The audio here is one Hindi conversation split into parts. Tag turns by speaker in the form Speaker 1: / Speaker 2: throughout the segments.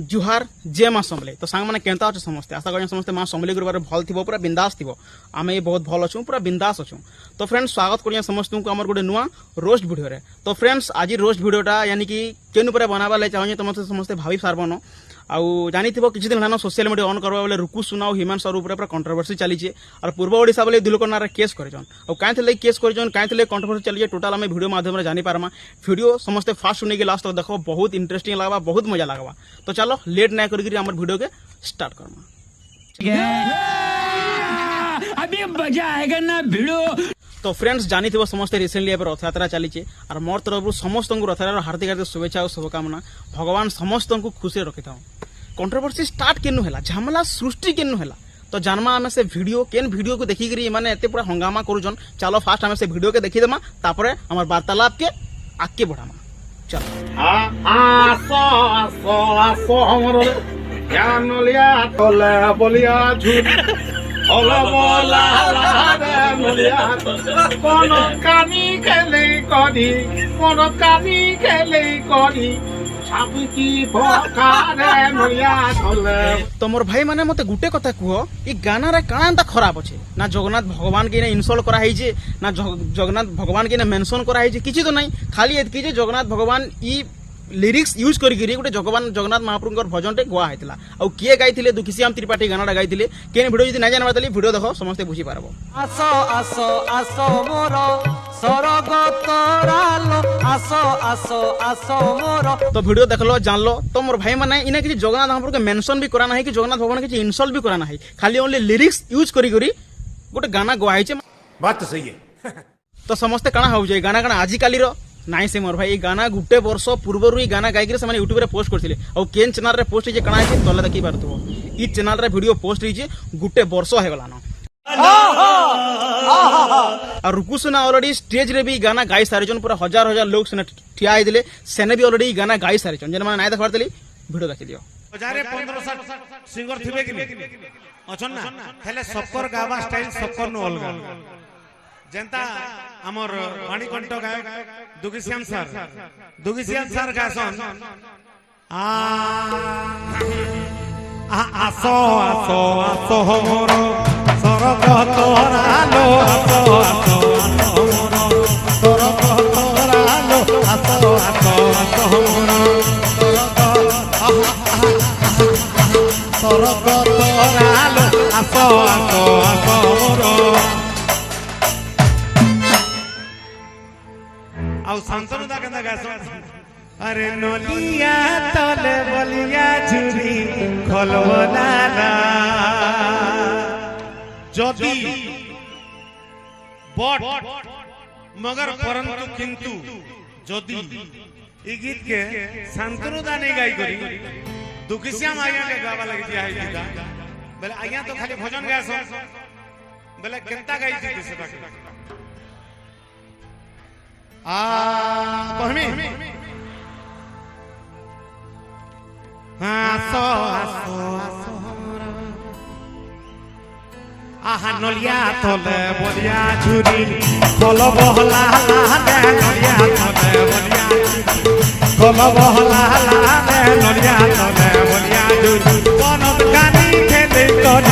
Speaker 1: जुहार जय माँ समले। तो सांग मैंने केंता अच्छे समस्ते आशा करें समस्ते माँ समले गुरुवार भल थी पूरा बिंदास थी आम बहुत भल अच्छू पूरा बिंदास अच्छू। तो फ्रेंड्स स्वागत करिए समस्त को आम गोटे नुआ रोस्ट भिडियो रे। तो फ्रेंड्स आज रोस्ट भिडियोटा यानी कि केन उपर बनावा लाग चाहिए तुम समस्ते भावी सारबन आउ जानी किसी दिन ना सोशल मीडिया ऑन करवा बेले रुकु सुना और ह्यूमन सर पूरा कंट्रोवर्सी चली और पूर्व ओडिशा वाले दुलोक ना केस कर कहीं केस कर कंट्रोवर्सी चली टोटाल आम वीडियो माध्यम जानी पारमा। वीडियो समस्ते फास्ट सुने के लास्ट तक देखो बहुत इंटरेस्टिंग लगवा बहुत मजा लगवा। तो चलो लेट ना करके आम वीडियो के स्टार्ट करमा।
Speaker 2: अभी मजा आएगा ना वीडियो।
Speaker 1: तो फ्रेंड्स जानी थी समस्त रिसेंटली रथयात्रा चली और मोर तरफ समस्त रथयात्रा हार्दिक हार्दिक शुभेच्छा और शुभकामना। भगवान समस्त को खुशी रखी था। कंट्रोवर्सी स्टार्ट केनु है झमेला सृष्टि केनु है तो जानमा आम से वीडियो केन वीडियो को देखिक माने एते पूरा हंगामा करूछन। चलो फास्ट आम से वीडियो के देखी देमा तापर हमार वार्तालाप के आगे बढ़ामा। चलो
Speaker 3: आसो आसो आसो हमर ज्ञान लिया तोले बोलिया झूठ ओला बोला लादे मुलिया कोनो कानी खेले कोनी कोनो कानी खेले कोनी छाबकी भोकारे मुलिया तोले।
Speaker 1: तो मोर भाई माने मते गुटे कथा कह ई गाना रे कांता खराब अछि ना जगन्नाथ भगवान के ने इंसल्ट करा है जे ना जगन्नाथ भगवान के ने मेंशन करा है जे किछि तो नहीं खाली एतकी जे जगन्नाथ भगवान ई लिरिक्स यूज करी गोटे जगन्नाथ महाप्रभु भजन टे गुआ होता और किए गाई दुखीश्याम त्रिपाठी गाना गाई केन वीडियो ना जानवा वीडियो देखो समस्ते बुझी पारबो।
Speaker 4: आसो आसो आसो मोर सरगतरालो आसो आसो आसो मोर।
Speaker 1: तो वीडियो देख लो जान लो। तो मोर भाई माने इने किसी जगन्नाथ महाप्रभु के मेंशन भी कराना है कि जगन्नाथ भगवान के इंसल्ट भी कराना है खाली ओनली लिरिक्स यूज करी गोटे गाना गुआ है।
Speaker 3: बात तो सही है।
Speaker 1: तो समस्ते काना हो जाए गाना गाना आजिकाली नाई से मोर भाई गाना गुटे वर्ष पूर्व गाना गायक से यूट्यूब रे पोस्ट करथिले और केन चैनल रे पोस्ट काना है तले देखि पारथो ई चैनल रे वीडियो पोस्ट होइजे गुटे वर्ष हे गलानो और रुकु सुना ऑलरेडी स्टेज रे भी गाना गाई सारिजन पूरा हजार हजार लोग सुने ठिया आइ दिले सेने भी ऑलरेडी गाना गाई सारिजन जन माने नाइ देखबार तली वीडियो देखि दियो।
Speaker 3: 1560 सिंगर थिबे कि अछन ना हेले सबकर गावा स्टाइल सबकर न अलगा जनता हमर वाणीकंठ गायक दुगीश्याम सर गासन आसो आसो आसो मोर सरग तोरालो आसो आसो आसो मोर सरग तोरालो आसो आसो आसो मोर सरग तोरालो आसो आसो आसो मोर। आउ शांतनु दा केंदा गासो अरे नलिया तले बलिया झुरी खलबलाला जदी बट मगर परंतु किंतु जदी ई गीत के शांतनु दा नहीं गाई करी दुखीश्याम आज्ञा के गावा लगी दिया है गीता बोले आज्ञा तो खाली भजन गासो बोले केंता गाई थी सेटा कहमी आसो आसो आसो आहा नलिया तले बलिया झुरी खल बहला लादे नलिया तले बलिया खल बहला लादे नलिया तले बलिया झुरी पनत कानी खेले करी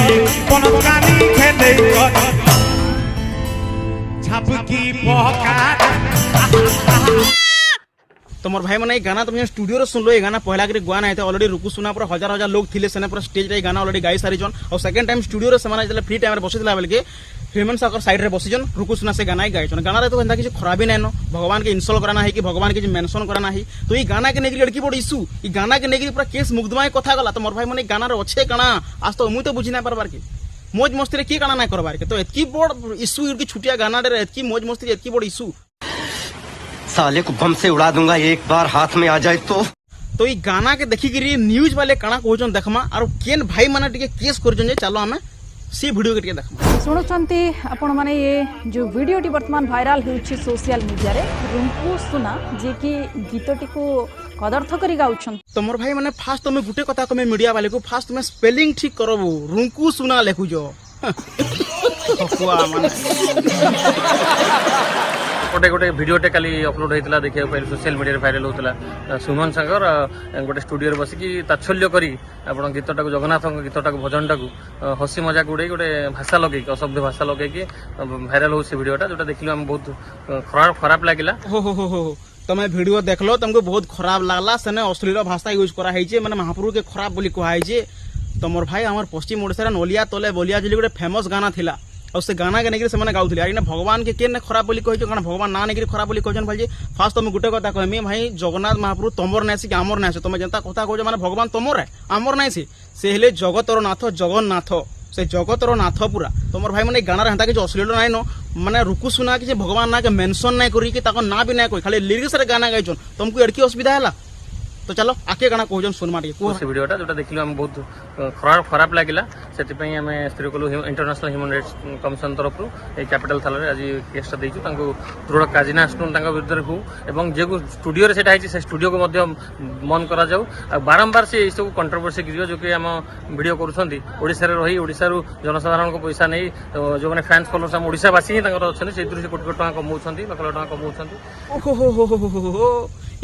Speaker 3: छापकी पहका।
Speaker 1: तो मोर भाई मैंने गाना तुम स्टूडियो रे सुन लो ये गाना पहला के गुआ ना ऑलरेडी रुकु सुना पूरा हजार हजार लोग थिले सेने पूरा स्टेज रे गाना ऑलरेडी गाई सारी जन और सेकंड टाइम स्टूडियो रे समाना जले फ्री टाइम रे बसितला बेल के ह्यूमन साकर साइड रे बसिजन रुकु सुना से गाना गाई जन गाना रे तो एंदा किछ खराबी नै न भगवान के इंसल्ट कराना है कि भगवान के मेंशन कराना है। तो ई गाना के नेगी लड़की बड़ इशू ई गाना के नेगी पूरा केस मुकदमा कथा गला। तो मोर भाई मैंने गाना रे अच्छे काना आज तो मुई तो बुझी ना परबार के मौज मस्ती रे की काना ना करबार के तो एतकी बड़ इशू की छुटिया गाना रे एतकी मौज मस्ती एतकी बड़ इशू
Speaker 5: साले को बम से उड़ा दूंगा एक बार हाथ में आ जाए तो
Speaker 1: ई गाना के देखिक न्यूज वाले काना कहछन देखमा और केन भाई माने टिके केस करछन जे चलो हमें सी वीडियो के टिके देखमा।
Speaker 6: सुनुचंती आपण माने ये जो वीडियोटी वर्तमान भाइराल होउछि सोशल मीडिया रे रुंकु सुना जे कि गीतटी को कदर्थ करी गाउछन।
Speaker 1: तो मोर भाई माने फास्ट तुम गुटे कथा कमे मीडिया वाले को फास्ट तुम स्पेलिंग ठीक करबो रुंकु सुना लेखु जो हकुआ माने
Speaker 7: गोटे गोटे भिडियोटे काली अपलोड होता देखा पाइल सोशल मीडिया भाइराल होता सुमन सागर गोटे स्टूडियो बसिकी तात्सल्य करी आप गीतटा जगन्नाथ गीतटा भजनटा हसी मजाक उड़े गोटे भाषा लगे असभ्य भाषा लगे भाइराल हो भिडियोटा जो देखिलु आम बहुत खराब लगे
Speaker 1: हो तमे वीडियो देखलो तुमको बहुत खराब लगला सेने अश्लील भाषा यूज करा है माने महाप्रभु के खराब बोली कहुए तो मोर भाई आम पश्चिम ओडिशा नलिया तले बलिया जिले गोटे फेमस गाना थिला और से गाना के नहीं गाउले आर भगवान के खराब बोली कही कारण भगवान ना नहीं खराब बोली कहन भाई फास्ट तुम गोटे कथा कहमी भाई जगन्नाथ महाप्रभु तमर नासी कि आमर नासी तुम जनता कथा कह माने भगवान तमर है आमर नासी से हेले जगतर नाथ जगन्नाथ से जगतर नाथ पूरा तुमर भाई मैंने गाना हेता कि अश्लील नाइन माने रुकु सुना कि भगवान ना के मेंशन नहीं करी ना भी नहीं कही खाली लिरिक्स रे गाना गाइछन तुमको एडकी असुविधा है तो चलो आके गाना कहन सुनमा से
Speaker 7: भिडियोटा जो देखिलु आम बहुत खराब लगे से स्त्री कलु इंटरनेशनल ह्यूमन राइट्स कमिशन तरफ कैपिटल थाना आज केसटा देचु दृढ़ कार्यानुष्ठान विरुद्ध हो एवं जो स्टूडियो से स्टूडियो को मन करा जाऊ बारंबार से सब कंट्रोवर्सी गिर जो कि आम भिडियो करुँचा रही ओडिशा जनसाधारण को पैसा नहीं जो मैंने फैंस फॉलोअर्स आम ओडिशावासी ही अच्छे से कोटी कोटी टका कमाउछन लक्ष लक्ष टका कमाउछन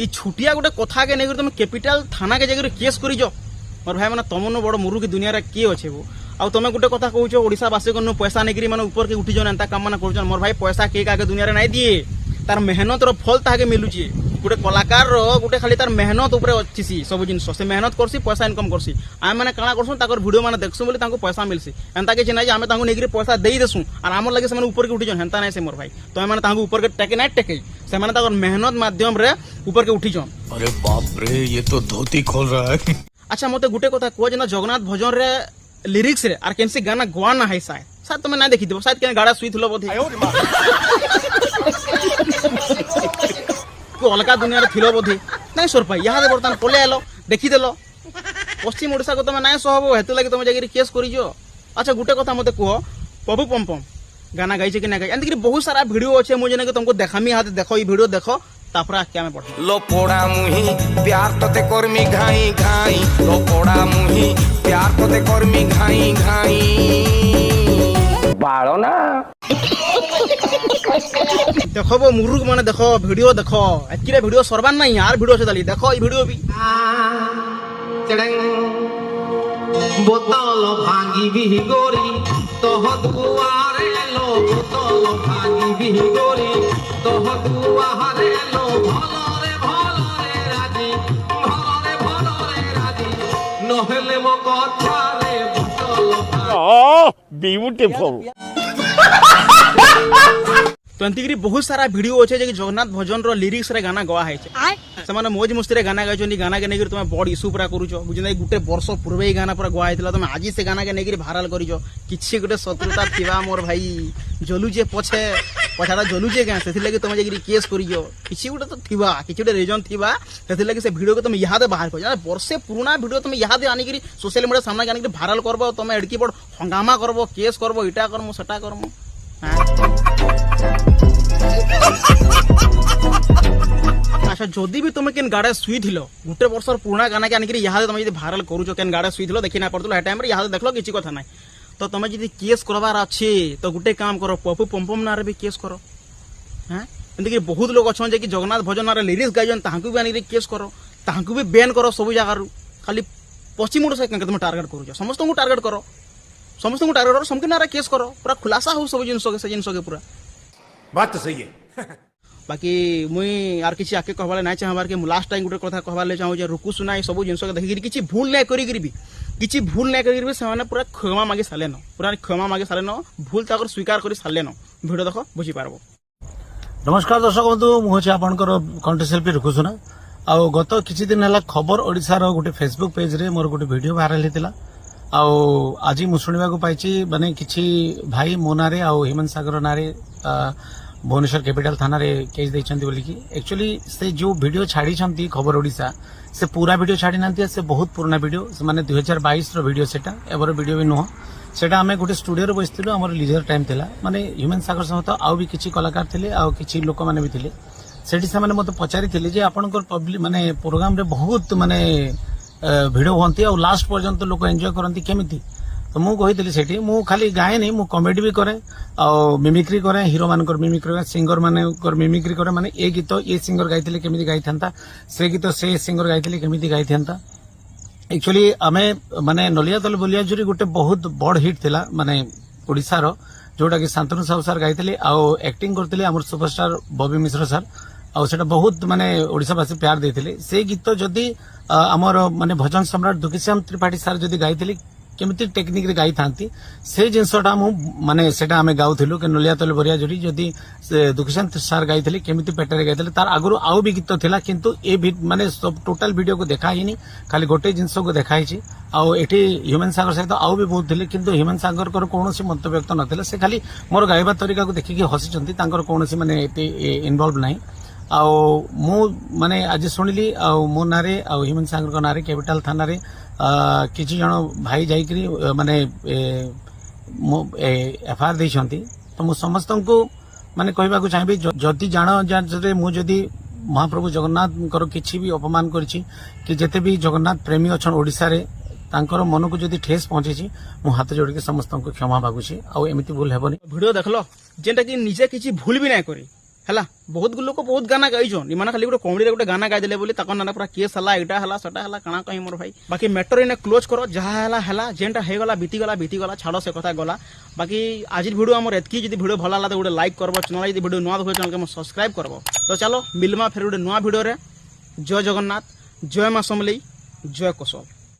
Speaker 7: ई छुटिया गोटे कथा के नहीं तुम कैपिटल थाना के जगह केस कर मोर भाई मैंने तुम बड़ मुरु की दुनिया किए अच्छे वो आउ तुम गोटे कथा कहूछ ओडिशावासी को पैसा नहीं मैंने ऊपर के उठी एंता काम मैंने कर मोर भाई पैसा के आगे दुनिया नहीं दिए तार मेहनत फल ताके मिलुची गोटे कलाकार गोटे खाली तार मेहनत उपर अच्छी सब जिनस से मेहनत करसी पैसा इनकम करसी आम मैंने काଣା करसुँ ताकर वीडियो मैंने देखसुँ बोली तांको पैसा मिलसी एंता किसी ना आम तांको नहीं पैसा दे देसुँ और आमर लगे से ऊपर के उठीजन हेंता नहीं से मोर भाई तो मैंने तांको ऊपर के टेके नहीं टेके से मैंने ताकर मेहनत माध्यम रे ऊपर के उठीजन।
Speaker 2: अरे बाप रे ये तो धोती खोल रहा है।
Speaker 1: अच्छा मते गोटे कथा कह जेना जगन्नाथ भजन रे लिरिक्स रे आर केनसी गाना गोवा ना है शायद तुम ना देखी शायद के गाड़ा सुई थलो बोधे अलग दुनिया थिलो बोधे नहीं सोर पाई यहाँ बर्तमान पले आलो देखीदेल पश्चिम ओडिशा को तुम ना सहब हेतु लगे तुम जाकर केस कर। अच्छा गोटे कथा मत कह पपु पमपम गाना गाइছে कि ना गाई एंत बहुत सारा वीडियो अच्छे मुझे तुमको देखामी हाथ देखो ये वीडियो देखो तापर आके आमे पढ़
Speaker 8: लो पोड़ा मुही प्यार तोते कर्मी घाई घाई लो पोड़ा मुही प्यार तोते कर्मी घाई घाई बाड़ो ना
Speaker 1: देखो वो मुरुग माने देखो वीडियो देखो एतकिरे वीडियो सरबान नहीं यार वीडियो से देखो ये वीडियो भी
Speaker 9: बोतल भांगी भी गोरी तोह दुआरे लो बोतल भांगी भी गोरी तोह दुआरे लो भलरे राजी नहेले मो कथा रे बोतल
Speaker 2: ब्यूटीफुल।
Speaker 1: तो एंतिकरी बहुत सारा वीडियो अच्छे जे जगन्नाथ भजन रो लिरिक्स रे गाना गवा है से माने मौज मस्ती रे गाना गाइछन गाना के नेगिर तुम बड़ इश्यू पूरा करूछ बुझने गोटे वर्ष पूर्व ही गाना पूरा गवा हैतला तुम आज से गाना के नेगिर भाइराल करिछो किछि गोटे शत्रुता थिबा मोर भाई जलुजे पछे पछाड़ा जलुजे गां सेथि लागि तुम जेगिरी केस करियो किछि गोटे तो थिबा किछि गोटे रीजन थिबा सेथि लागि से वीडियो को तुम याद बाहर कर वर्षे पुराना वीडियो तुम याद आनी करी सोशल मीडिया सामने आनी भाइराल करबो तुम एडकी बड़ हंगामा करबो केस करबो इटा करमु सटा करमु। अच्छा जदि भी तुम केन गाड़े सुई थिलो गोटे वर्ष पुराना गाना के आनिकरी यहाँ तुम भाइराल करूछ केन गाड़े सुई थिलो देखि ना पड़तलो ए टाइम रे यहाँ देखलो किछि कथा नाही तो तुम जदि केस करबार अछि तो गोटे काम करो पपु पमपम नारे भी केस करो हैं एंतकि बहुत लोग अछन जे कि जगन्नाथ भजन नारे लिरिक्स गाइजन ताहाकू भी आनिकरी केस करो ताहाकू भी बैन करो सब जगह खाली पश्चिम ओडिशा के तुम टार्गेट करूछ समस्त को टार्गेट करो समके नारे केस करो पूरा खुलासा हो सब जिनस के से जिनस के पूरा
Speaker 3: बात तो सही है।
Speaker 1: बाकी मुई आर किछि आके कहबाले ना चाहबार के लास्ट टाइम गोटे कथा कहबाले चाहू जे रुकु सुनाई सब जिनस के देखि किछि भूल नै करी गिरबी किछि भूल नै करी गिरबी से पूरा क्षमा मागे साले न पूरा क्षमा मागे साले न भूल ताकर स्वीकार करी साले न वीडियो देखो बुझी पारबो।
Speaker 10: नमस्कार दर्शक बंधु मुझे आपनकर कंटेंट शिल्पी रुकु सुना आ गत किछि दिन हला खबर ओडिसा रो गोटे फेसबुक पेज रे मोर गोटे वीडियो वायरल हेतिला आज मु शुणा पाई माने किछि भाई मो नारे आ हेमंत सागर नारे भुवनेश्वर कैपिटल थाना रे केस देइछंती बोली कि एक्चुअली से जो वीडियो छाड़ी छंती खबर ओडिशा से पूरा वीडियो छाड़ी नांती से बहुत पुराना वीडियो से माने 2022 रो वीडियो सेटा एबर वीडियो भी नुह सेटा हमें गोटे स्टूडियो रे बसिथिलु हमर लीजर टाइम थिला माने हेमंत सागर सहित आउ भी किछि कलाकार थिले आ किछि लोक माने भी थिले सेठी से माने मते पचारि थिले जे आपनकर पब्लिक माने प्रोग्राम रे बहुत माने भिड होती और लास्ट पर्यंत लोक एंजॉय करती केमिति तो मु कही सेठी मु खाली गाएनी मु कॉमेडी भी करे और मिमिक्री करे हिरो मानकर मिमिक्री करे सिंगर मानकर मिमिक्री करे माने ए गीत ये सिंगर गाइथिले केमिति गाइथांता से गीत से सिंगर गाइथिले केमिति गाइथांता एक्चुअली आमे माने नलिया तल बोलिया जुरी गोटे बहुत बड़ हिट थिला माने ओडिसा रो जोटा कि शांतनु साहू सर गाइथिले आ एक्टिंग करथिले हमर सुपरस्टार बॉबी मिश्र सर आ सेटा बहुत माने ओडिसावासी प्यार देथिले से गीत जदि हमर माने भजन सम्राट दुखीश्याम त्रिपाठी सर जदि गाइथिले केमिति टेक्निक रे गाई थांती से जिनसटा मु माने सेटा हमें गाउथिलु के नलिया तल बरिया जरी जदि दुखीश्याम सर गाइथिले केमिति पेटरे गाइथिले तार आगुरु आउ भी गीत थिला किंतु ए माने सब टोटल वीडियो को देखा हिनी खाली गोटे जिनस को देखाई छी आउ एठी ह्यूमन सागर सहित आउ भी बहुत थिले किंतु ह्यूमन सागर कर कोनोसी मंतव्य व्यक्त नथिले से खाली मोर गाइबा तरीका को देखि के हसी चंती तांकर कोनोसी माने एते इन्वॉल्व नाही आउ मु माने आज सुनिली आउ मो नारे आउ ह्यूमन सागर को नारे कैपिटल थाना रे किछि जण भाई जाइकरी माने एफआईआर दैछंती तो मु समस्त को माने कहबा को चाहबी जदि जान मु जदि महाप्रभु जगन्नाथ कर किछि भी अपमान करछि कि जेते भी जगन्नाथ प्रेमी अछन ओडिसा रे तांकर मन को जदि ठेस पहुंची मु हाथ जोड़ के समस्त को क्षमा मागुछि आ एमिति भूल हेबनी
Speaker 1: वीडियो देखलो जेंटा कि निजे किछि भूल भी नाही करी हला बहुत लोक बहुत गाना गाइछन इमाना खाली गोटे कॉमेडी रे गोटे गाना गाइ देले बोली ताको नाना पूरा केस हला एटा हला सटा हला काना कहि मोर भाई बाकी मैटर इने क्लोज करो जहा हला जेंटा हे गला बीती गला छाड़ो से कथा गला बाकी आज वीडियो हमर एतकी जदी वीडियो भला लागला तो गोटे लाइक करबो चैनल जदी वीडियो नुवा देखो चैनल के सब्सक्राइब करबो तो चलो मिलमा फेर गोटे नुवा वीडियो रे जय जगन्नाथ जय मां समलेई जय कोसल।